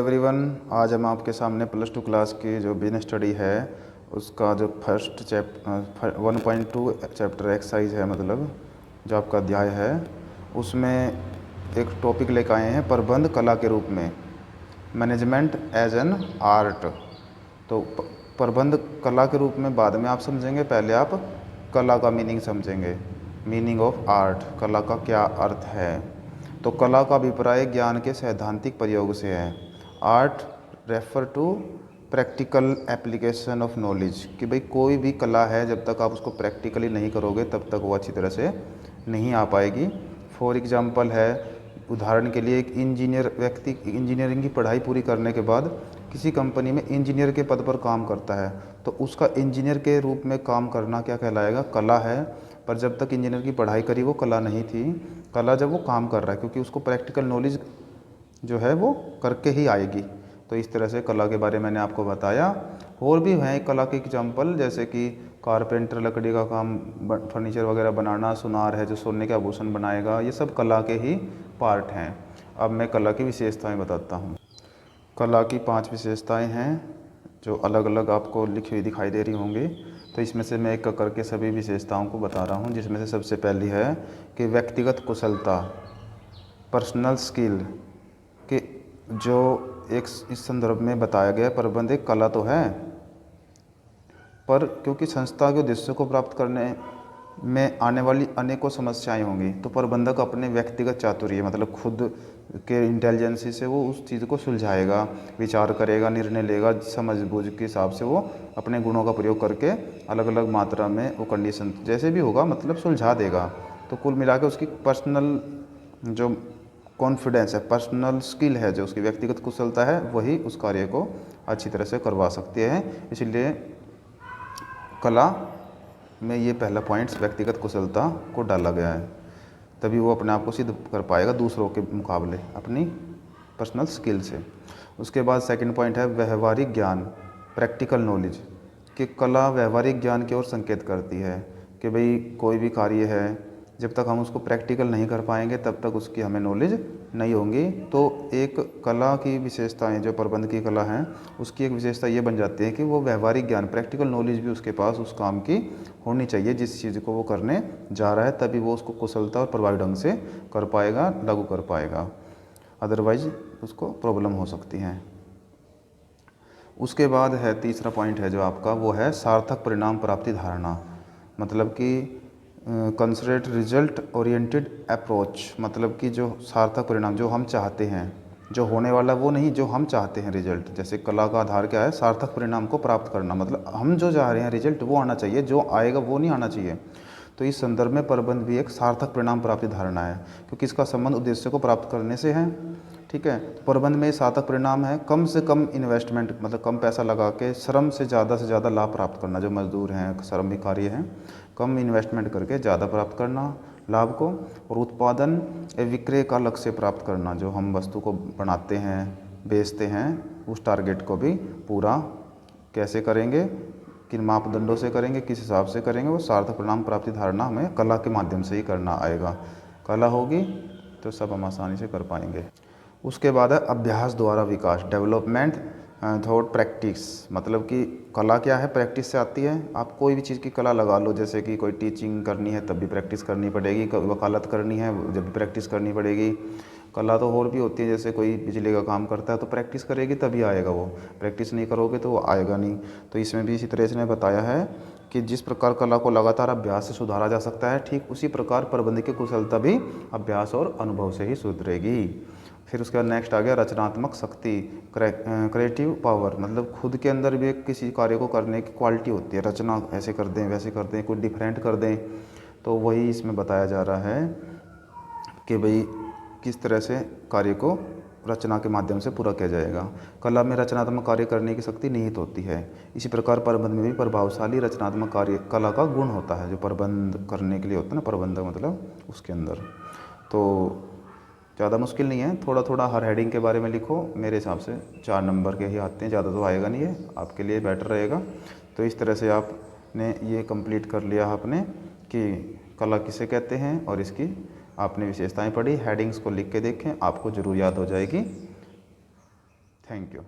Everyone, आज हम आपके सामने प्लस टू क्लास की जो बिजनेस स्टडी है उसका जो फर्स्ट 1.2 चैप्टर एक्सरसाइज है, मतलब जो आपका अध्याय है उसमें एक टॉपिक लेकर आए हैं प्रबंध कला के रूप में, मैनेजमेंट एज एन आर्ट। तो प्रबंध कला के रूप में बाद में आप समझेंगे, पहले आप कला का मीनिंग समझेंगे। मीनिंग ऑफ आर्ट, कला का क्या अर्थ है। तो कला का अभिप्राय ज्ञान के सैद्धांतिक प्रयोग से है। Art refer to practical application of knowledge, कि भाई कोई भी कला है जब तक आप उसको प्रैक्टिकली नहीं करोगे तब तक वो अच्छी तरह से नहीं आ पाएगी। फॉर एग्जांपल है, उदाहरण के लिए एक इंजीनियर व्यक्ति इंजीनियरिंग की पढ़ाई पूरी करने के बाद किसी कंपनी में इंजीनियर के पद पर काम करता है, तो उसका इंजीनियर के रूप में काम करना क्या कहलाएगा? कला है। पर जब तक इंजीनियर की पढ़ाई करी वो कला नहीं थी। कला जब वो काम कर रहा है, क्योंकि उसको प्रैक्टिकल नॉलेज जो है वो करके ही आएगी। तो इस तरह से कला के बारे में मैंने आपको बताया। और भी हैं कला के एग्जाम्पल, जैसे कि कारपेंटर लकड़ी का काम, फर्नीचर वगैरह बनाना, सुनार है जो सोने के आभूषण बनाएगा, ये सब कला के ही पार्ट हैं। अब मैं कला की विशेषताएं बताता हूँ। कला की 5 विशेषताएं हैं जो अलग अलग आपको लिखी हुई दिखाई दे रही होंगी। तो इसमें से मैं एक करके सभी विशेषताओं को बता रहा हूँ, जिसमें से सबसे पहली है कि व्यक्तिगत कुशलता, पर्सनल स्किल, कि जो एक इस संदर्भ में बताया गया प्रबंध एक कला तो है, पर क्योंकि संस्था के उद्देश्यों को प्राप्त करने में आने वाली अनेकों समस्याएं होंगी, तो प्रबंधक अपने व्यक्तिगत चातुर्य, मतलब खुद के इंटेलिजेंसी से वो उस चीज़ को सुलझाएगा, विचार करेगा, निर्णय लेगा, समझबूझ के हिसाब से वो अपने गुणों का प्रयोग करके अलग अलग मात्रा में वो कंडीशन जैसे भी होगा मतलब सुलझा देगा। तो कुल मिला के उसकी पर्सनल जो कॉन्फिडेंस है, पर्सनल स्किल है, जो उसकी व्यक्तिगत कुशलता है, वही उस कार्य को अच्छी तरह से करवा सकती है। इसलिए कला में ये पहला पॉइंट्स व्यक्तिगत कुशलता को डाला गया है, तभी वो अपने आप को सिद्ध कर पाएगा दूसरों के मुकाबले अपनी पर्सनल स्किल से। उसके बाद सेकंड पॉइंट है व्यवहारिक ज्ञान, प्रैक्टिकल नॉलेज, कि कला व्यवहारिक ज्ञान की ओर संकेत करती है कि भाई कोई भी कार्य है जब तक हम उसको प्रैक्टिकल नहीं कर पाएंगे तब तक उसकी हमें नॉलेज नहीं होगी। तो एक कला की विशेषताएं, जो प्रबंध की कला हैं, उसकी एक विशेषता ये बन जाती है कि वो व्यवहारिक ज्ञान, प्रैक्टिकल नॉलेज भी उसके पास उस काम की होनी चाहिए जिस चीज़ को वो करने जा रहा है, तभी वो उसको कुशलता और प्रभावी ढंग से कर पाएगा, लागू कर पाएगा। अदरवाइज उसको प्रॉब्लम हो सकती हैं। उसके बाद है तीसरा पॉइंट है जो आपका, वो है सार्थक परिणाम प्राप्ति धारणा, मतलब कि कंसरेट रिजल्ट ओरिएंटेड अप्रोच, मतलब कि जो सार्थक परिणाम जो हम चाहते हैं, जो होने वाला वो नहीं, जो हम चाहते हैं रिजल्ट। जैसे कला का आधार क्या है? सार्थक परिणाम को प्राप्त करना, मतलब हम जो चाह रहे हैं रिजल्ट वो आना चाहिए, जो आएगा वो नहीं आना चाहिए। तो इस संदर्भ में प्रबंध भी एक सार्थक परिणाम प्राप्ति धारणा है, क्योंकि इसका संबंध उद्देश्य को प्राप्त करने से है। ठीक है, तो प्रबंध में सार्थक परिणाम है कम से कम इन्वेस्टमेंट, मतलब कम पैसा लगा के श्रम से ज़्यादा लाभ प्राप्त करना। जो मजदूर हैं, श्रमिक कार्य हैं, कम इन्वेस्टमेंट करके ज़्यादा प्राप्त करना लाभ को। और उत्पादन विक्रय का लक्ष्य प्राप्त करना, जो हम वस्तु को बनाते हैं, बेचते हैं, उस टारगेट को भी पूरा कैसे करेंगे, किन मापदंडों से करेंगे, किस हिसाब से करेंगे, वो सार्थक परिणाम प्राप्ति धारणा हमें कला के माध्यम से ही करना आएगा। कला होगी तो सब हम आसानी से कर पाएंगे। उसके बाद है अभ्यास द्वारा विकास, डेवलपमेंट थॉट प्रैक्टिस, मतलब कि कला क्या है? प्रैक्टिस से आती है। आप कोई भी चीज़ की कला लगा लो, जैसे कि कोई टीचिंग करनी है तब भी प्रैक्टिस करनी पड़ेगी, वकालत करनी है जब भी प्रैक्टिस करनी पड़ेगी। कला तो और भी होती है, जैसे कोई बिजली का काम करता है तो प्रैक्टिस करेगी तभी आएगा, वो प्रैक्टिस नहीं करोगे तो वो आएगा नहीं। तो इसमें भी इसी तरह से बताया है कि जिस प्रकार कला को लगातार अभ्यास से सुधारा जा सकता है, ठीक उसी प्रकार प्रबंध की कुशलता भी अभ्यास और अनुभव से ही सुधरेगी। फिर उसके बाद नेक्स्ट आ गया रचनात्मक शक्ति, क्रिएटिव पावर, मतलब खुद के अंदर भी एक किसी कार्य को करने की क्वालिटी होती है, रचना ऐसे कर दें, वैसे कर दें, कुछ डिफरेंट कर दें। तो वही इसमें बताया जा रहा है कि भाई किस तरह से कार्य को रचना के माध्यम से पूरा किया जाएगा। कला में रचनात्मक कार्य करने की शक्ति निहित होती है। इसी प्रकार प्रबंध में भी प्रभावशाली रचनात्मक कार्य कला का गुण होता है, जो प्रबंध करने के लिए होता है ना, प्रबंधक मतलब उसके अंदर। तो ज़्यादा मुश्किल नहीं है, थोड़ा थोड़ा हर हेडिंग के बारे में लिखो। मेरे हिसाब से 4 नंबर के ही आते हैं, ज़्यादा तो आएगा नहीं है, आपके लिए बेटर रहेगा। तो इस तरह से आपने ये कंप्लीट कर लिया आपने कि कला किसे कहते हैं, और इसकी आपने विशेषताएं पढ़ी। हेडिंग्स को लिख के देखें, आपको ज़रूर याद हो जाएगी। Thank you.